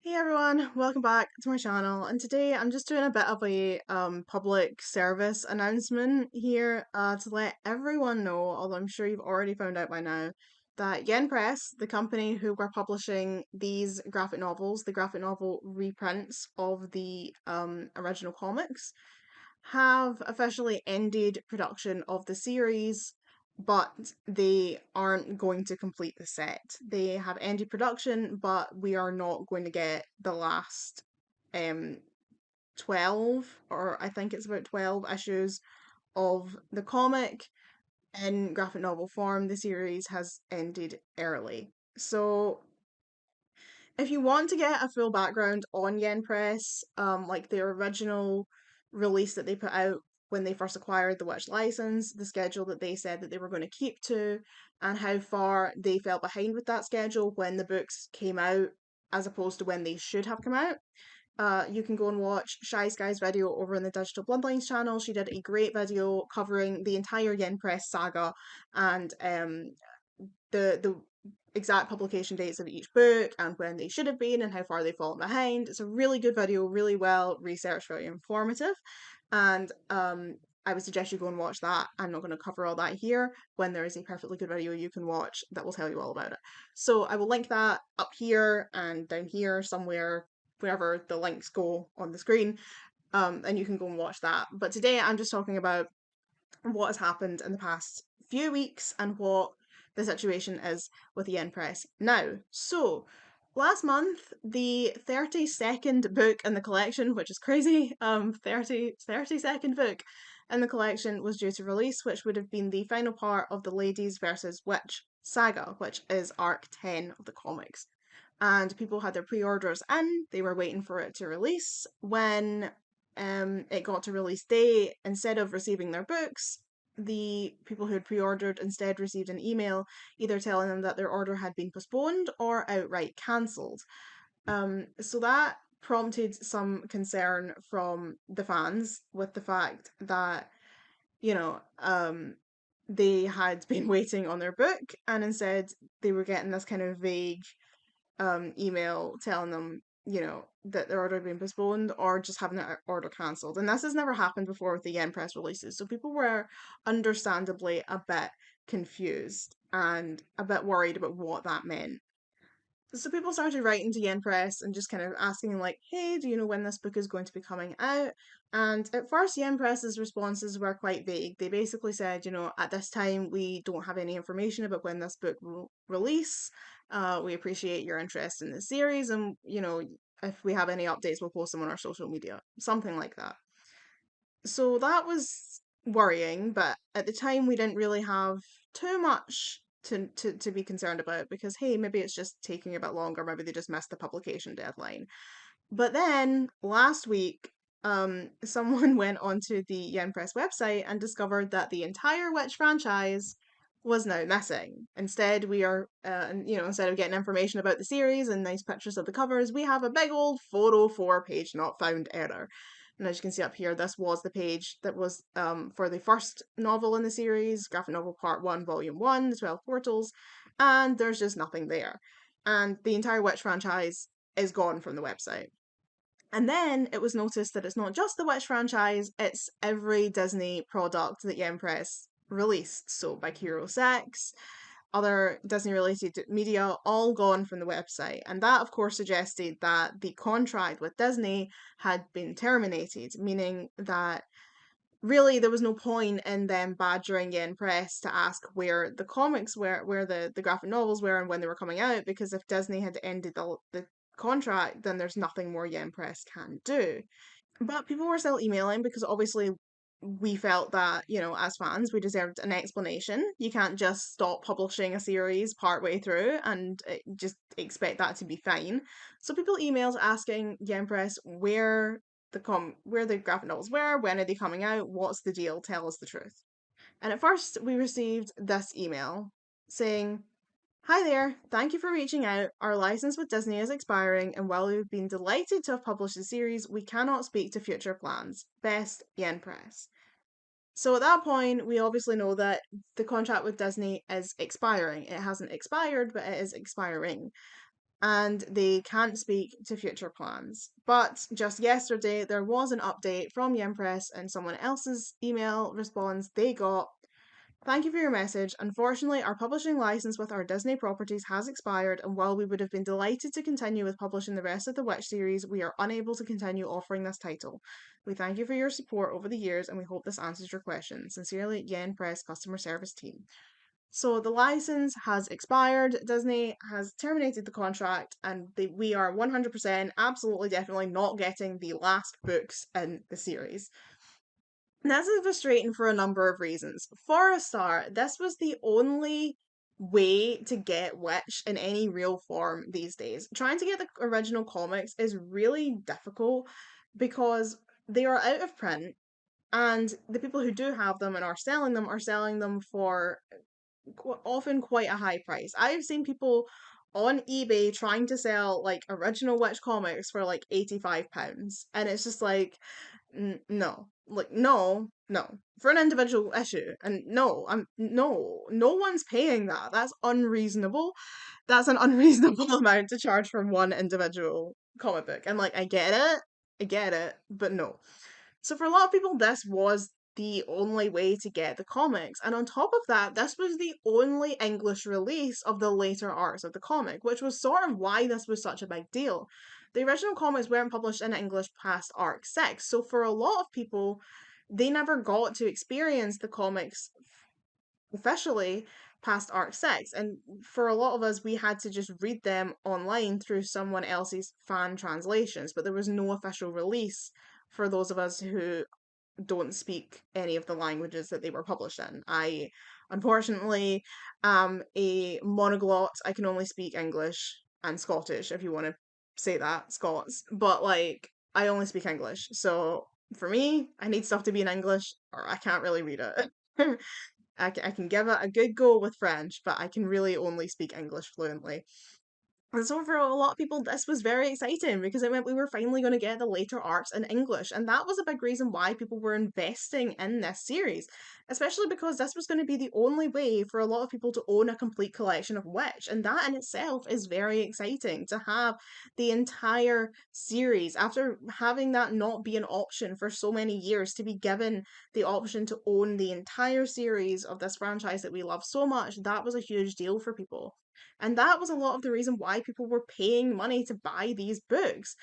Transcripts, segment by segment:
Hey everyone, welcome back to my channel. And today I'm just doing a bit of a public service announcement here to let everyone know, although I'm sure you've already found out by now, that Yen Press, the company who were publishing these graphic novels, the graphic novel reprints of the original comics, have officially ended production of the series, but they aren't going to complete the set. They have ended production, but we are not going to get the last um 12, or I think it's about 12 issues of the comic in graphic novel form. The series has ended early. So if you want to get a full background on Yen Press, like their original release that they put out when they first acquired the Witch license, the schedule that they said that they were going to keep to, and how far they fell behind with that schedule when the books came out, as opposed to when they should have come out. You can go and watch Shy Sky's video over in the Digital Bloodlines channel. She did a great video covering the entire Yen Press saga and the exact publication dates of each book and when they should have been and how far they've fallen behind. It's a really good video, really well researched, very informative. And I would suggest you go and watch that. I'm not going to cover all that here when there is a perfectly good video you can watch that will tell you all about it. So I will link that up here and down here somewhere, wherever the links go on the screen. And you can go and watch that. But today I'm just talking about what has happened in the past few weeks and what the situation is with the Yen Press now. So, last month, the 32nd book in the collection, which is crazy, 32nd book in the collection was due to release, which would have been the final part of the Ladies versus Witch saga, which is arc 10 of the comics. And people had their pre-orders in, they were waiting for it to release. When it got to release day, instead of receiving their books, the people who had pre-ordered instead received an email either telling them that their order had been postponed or outright cancelled. So that prompted some concern from the fans with the fact that, you know, they had been waiting on their book and instead they were getting this kind of vague email telling them, that their order had been postponed or just having their order cancelled. And this has never happened before with the Yen Press releases. So people were understandably a bit confused and a bit worried about what that meant. So people started writing to Yen Press and just kind of asking, like, hey, do you know when this book is going to be coming out? And at first, Yen Press's responses were quite vague. They basically said, at this time, we don't have any information about when this book will release. We appreciate your interest in the series, and, if we have any updates, we'll post them on our social media. Something like that. So that was worrying, but at the time we didn't really have too much to be concerned about because hey, maybe it's just taking a bit longer, maybe they just missed the publication deadline. But then last week, someone went onto the Yen Press website and discovered that the entire Witch franchise was now missing. Instead, we are, instead of getting information about the series and nice pictures of the covers, we have a big old 404 page not found error. And as you can see up here, this was the page that was for the first novel in the series, graphic novel part 1, volume 1, The 12 Portals, and there's just nothing there. And the entire Witch franchise is gone from the website. And then it was noticed that it's not just the Witch franchise, it's every Disney product that Yen Press released. So Big Hero 6, other Disney related media, all gone from the website. And that, of course, suggested that the contract with Disney had been terminated, meaning that really there was no point in them badgering Yen Press to ask where the comics were, where the graphic novels were, and when they were coming out, because if Disney had ended the contract, then there's nothing more Yen Press can do. But people were still emailing because obviously we felt that, as fans, we deserved an explanation. You can't just stop publishing a series partway through and just expect that to be fine. So people emailed asking Yen Press where the graphic novels were, when are they coming out, what's the deal, tell us the truth. And at first we received this email saying, hi there, thank you for reaching out. Our license with Disney is expiring, and while we've been delighted to have published the series, we cannot speak to future plans. Best, Yen Press. So at that point, we obviously know that the contract with Disney is expiring. It hasn't expired, but it is expiring. and they can't speak to future plans. But just yesterday, there was an update from Yen Press, and someone else's email response they got. Thank you for your message. Unfortunately, our publishing license with our Disney properties has expired, and while we would have been delighted to continue with publishing the rest of the Witch series, we are unable to continue offering this title. We thank you for your support over the years, and we hope this answers your question. Sincerely, Yen Press Customer Service Team. So the license has expired. Disney has terminated the contract, and we are 100% absolutely definitely not getting the last books in the series. And this is frustrating for a number of reasons. For a start, this was the only way to get Witch in any real form these days. Trying to get the original comics is really difficult because they are out of print, and the people who do have them and are selling them for often quite a high price. I've seen people on eBay trying to sell like original Witch comics for like £85, and it's just like, no, like no, for an individual issue, and no one's paying that. That's unreasonable. That's an unreasonable amount to charge for one individual comic book, and like I get it, but no. So for a lot of people, this was the only way to get the comics. And on top of that, this was the only English release of the later arcs of the comic, which was sort of why this was such a big deal. The original comics weren't published in English past arc 6, so for a lot of people, they never got to experience the comics officially past arc 6, and for a lot of us we had to just read them online through someone else's fan translations, but there was no official release for those of us who don't speak any of the languages that they were published in. I unfortunately am a monoglot. I can only speak English and Scottish, if you want to say that, Scots, but like I only speak English. So for me, I need stuff to be in English or I can't really read it. I can give it a good go with French, but I can really only speak English fluently. And so for a lot of people, this was very exciting because it meant we were finally going to get the later arcs in English. And that was a big reason why people were investing in this series, especially because this was going to be the only way for a lot of people to own a complete collection of Witch. And that in itself is very exciting to have the entire series, after having that not be an option for so many years, to be given the option to own the entire series of this franchise that we love so much. That was a huge deal for people. And that was a lot of the reason why people were paying money to buy these books.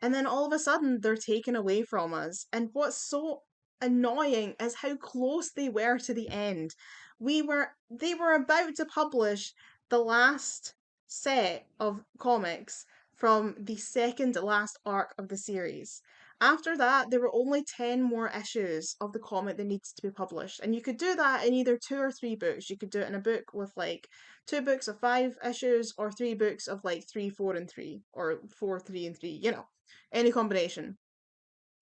And then all of a sudden, they're taken away from us. And what's so annoying is how close they were to the end. They were about to publish the last set of comics from the second last arc of the series. After that, there were only 10 more issues of the comic that needs to be published. And you could do that in either 2 or 3 books. You could do it in a book with like 2 books of 5 issues, or 3 books of like 3, 4, and 3, or 4, 3, and 3, any combination.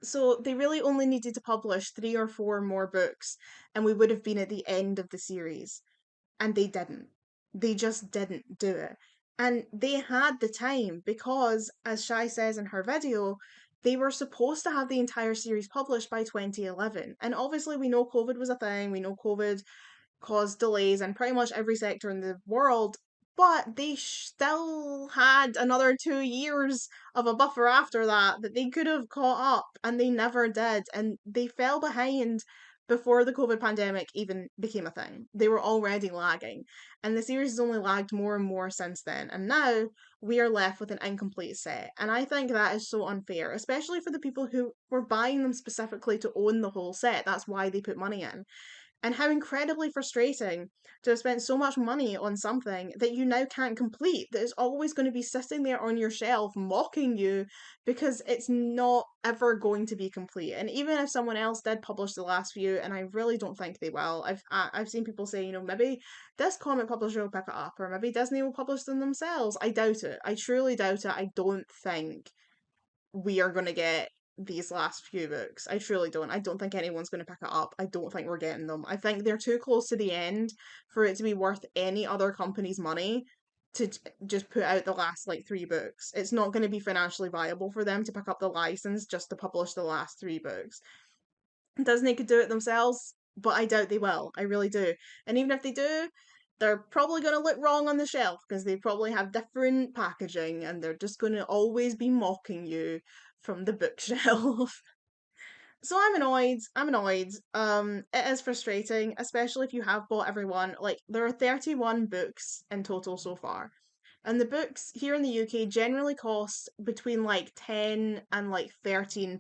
So they really only needed to publish 3 or 4 more books, and we would have been at the end of the series. And they didn't. They just didn't do it. And they had the time because, as Shai says in her video, they were supposed to have the entire series published by 2011. And obviously, we know COVID was a thing, we know COVID caused delays in pretty much every sector in the world, but they still had another 2 years of a buffer after that they could have caught up, and they never did, and they fell behind before the COVID pandemic even became a thing. They were already lagging, and the series has only lagged more and more since then, and now we are left with an incomplete set. And I think that is so unfair, especially for the people who were buying them specifically to own the whole set. That's why they put money in. And how incredibly frustrating to have spent so much money on something that you now can't complete, that is always going to be sitting there on your shelf mocking you because it's not ever going to be complete. And even if someone else did publish the last few, and I really don't think they will, I've seen people say, maybe this comic publisher will pick it up, or maybe Disney will publish them themselves. I doubt it. I truly doubt it. I don't think we are going to get these last few books. I truly don't. I don't think anyone's going to pick it up. I don't think we're getting them. I think they're too close to the end for it to be worth any other company's money to just put out the last like 3 books. It's not going to be financially viable for them to pick up the license just to publish the last 3 books. Disney could do it themselves, but I doubt they will. I really do. And even if they do, they're probably going to look wrong on the shelf because they probably have different packaging and they're just going to always be mocking you from the bookshelf. So I'm annoyed. I'm annoyed. It is frustrating, especially if you have bought every one. Like, there are 31 books in total so far. And the books here in the UK generally cost between like 10 and like £13.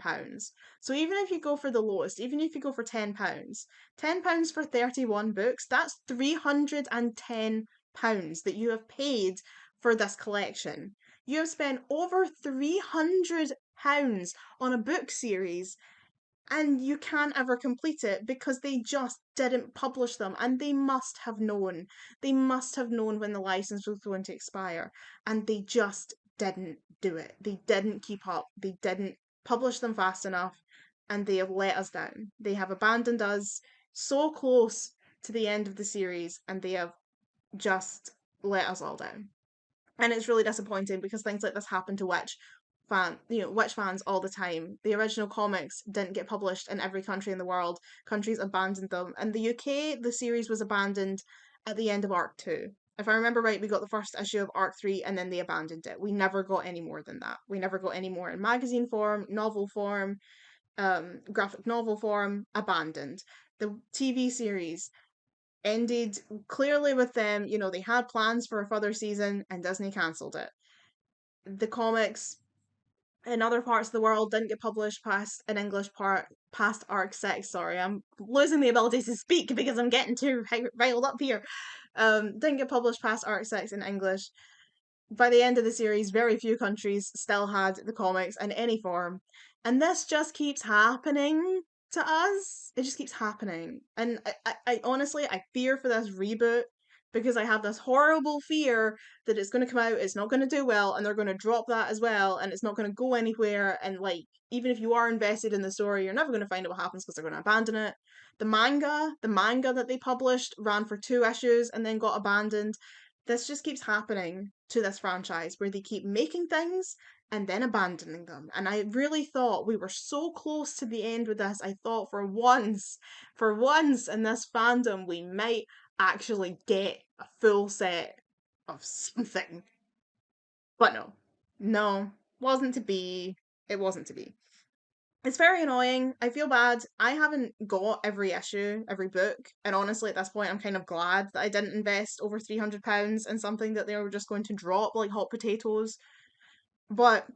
So even if you go for the lowest, even if you go for £10, £10 for 31 books, that's £310 that you have paid for this collection. You have spent over £300 on a book series and you can't ever complete it because they just didn't publish them, and they must have known. They must have known when the license was going to expire, and they just didn't do it. They didn't keep up. They didn't publish them fast enough, and they have let us down. They have abandoned us so close to the end of the series, and they have just let us all down. And it's really disappointing because things like this happen to Witch fans all the time. The original comics didn't get published in every country in the world. Countries abandoned them. In the UK, the series was abandoned at the end of Arc 2. If I remember right, we got the first issue of Arc 3 and then they abandoned it. We never got any more than that. We never got any more in magazine form, novel form, graphic novel form, abandoned. The TV series ended clearly with them, they had plans for a further season and Disney cancelled it. The comics in other parts of the world didn't get published past an English part past Arc 6. Sorry, I'm losing the ability to speak because I'm getting too riled up here. Didn't get published past Arc 6 in English. By the end of the series, very few countries still had the comics in any form. And this just keeps happening to us. It just keeps happening. And I honestly, I fear for this reboot because I have this horrible fear that it's going to come out, it's not going to do well, and they're going to drop that as well, and it's not going to go anywhere. And like, even if you are invested in the story, you're never going to find out what happens because they're going to abandon it. The manga that they published ran for 2 issues and then got abandoned. This just keeps happening to this franchise where they keep making things and then abandoning them. And I really thought we were so close to the end with this. I thought for once in this fandom, we might actually get a full set of something. But no, wasn't to be. It wasn't to be. It's very annoying. I feel bad. I haven't got every issue, every book, and honestly, at this point, I'm kind of glad that I didn't invest over £300 in something that they were just going to drop like hot potatoes. But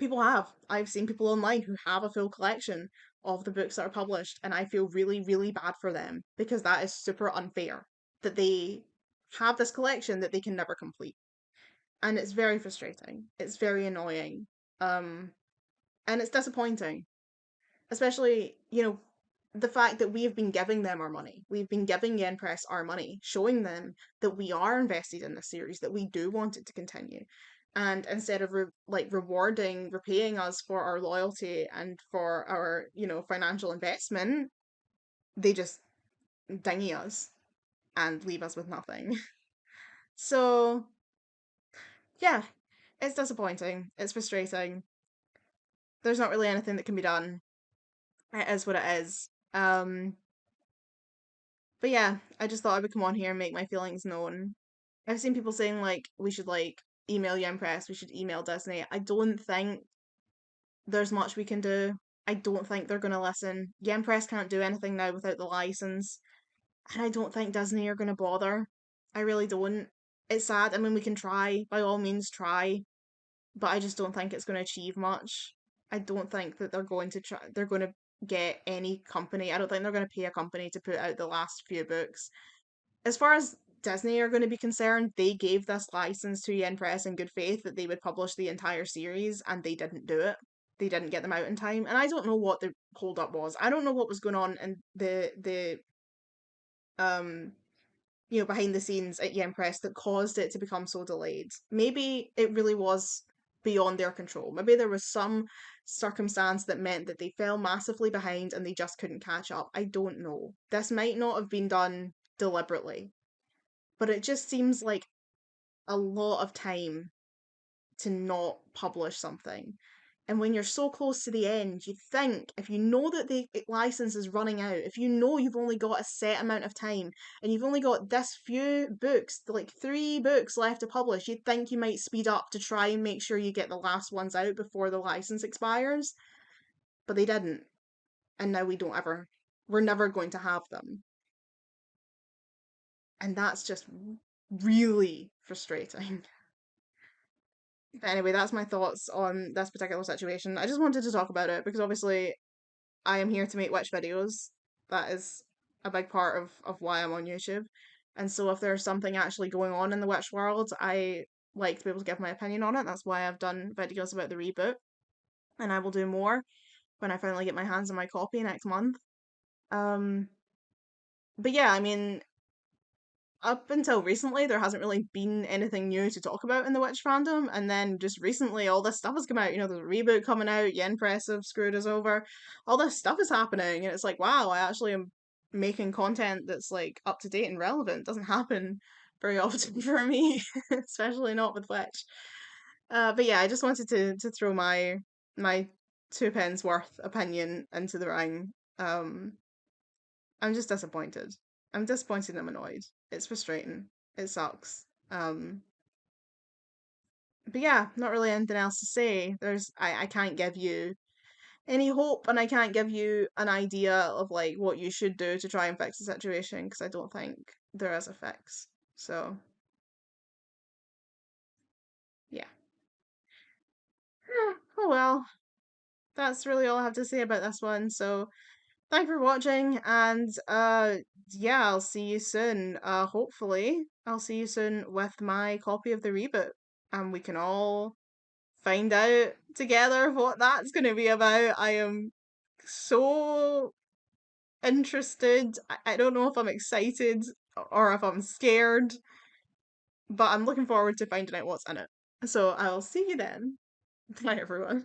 people have. I've seen people online who have a full collection of the books that are published, and I feel really, really bad for them because that is super unfair that they have this collection that they can never complete. And it's very frustrating. It's very annoying. And it's disappointing, especially, the fact that we have been giving them our money. We've been giving Yen Press our money, showing them that we are invested in this series, that we do want it to continue. And instead of repaying us for our loyalty and for our, financial investment, they just dinghy us and leave us with nothing. So, yeah, it's disappointing. It's frustrating. There's not really anything that can be done. It is what it is. But yeah, I just thought I would come on here and make my feelings known. I've seen people saying like we should like email Yen Press, we should email Disney. I don't think there's much we can do. I don't think they're gonna listen. Yen Press can't do anything now without the license. And I don't think Disney are gonna bother. I really don't. It's sad. I mean, we can try, by all means try, but I just don't think it's gonna achieve much. I don't think that they're going to get any company. I don't think they're going to pay a company to put out the last few books. As far as Disney are going to be concerned, they gave this license to Yen Press in good faith that they would publish the entire series, and they didn't do it. They didn't get them out in time, and I don't know what the hold up was. I don't know what was going on in the um behind the scenes at Yen Press that caused it to become so delayed. Maybe it really was beyond their control. Maybe there was some circumstance that meant that they fell massively behind and they just couldn't catch up. I don't know. This might not have been done deliberately, but it just seems like a lot of time to not publish something. And when you're so close to the end, you think if you know that the license is running out, if you know you've only got a set amount of time and you've only got this few books, like 3 books left to publish, you'd think you might speed up to try and make sure you get the last ones out before the license expires. But they didn't. And now we're never going to have them. And that's just really frustrating. But anyway, that's my thoughts on this particular situation. I just wanted to talk about it because obviously I am here to make witch videos. That is a big part of why I'm on YouTube. And so if there's something actually going on in the witch world, I like to be able to give my opinion on it. That's why I've done videos about the reboot. And I will do more when I finally get my hands on my copy next month. Um, but yeah, I mean, up until recently, there hasn't really been anything new to talk about in the witch fandom, and then just recently, all this stuff has come out. You know, there's a reboot coming out. Yen Press have screwed us over. All this stuff is happening, and it's like, wow, I actually am making content that's like up to date and relevant. It doesn't happen very often for me, especially not with witch. But yeah, I just wanted to throw my 2 pence worth opinion into the ring. I'm just disappointed. I'm disappointed and I'm annoyed. It's frustrating. It sucks. But yeah, not really anything else to say. I can't give you any hope and I can't give you an idea of like what you should do to try and fix the situation because I don't think there is a fix. So, yeah. Oh well. That's really all I have to say about this one. So, thank you for watching, and yeah, I'll see you soon. Hopefully, I'll see you soon with my copy of the reboot, and we can all find out together what that's going to be about. I am so interested. I don't know if I'm excited or if I'm scared, but I'm looking forward to finding out what's in it. So I'll see you then. Bye, everyone.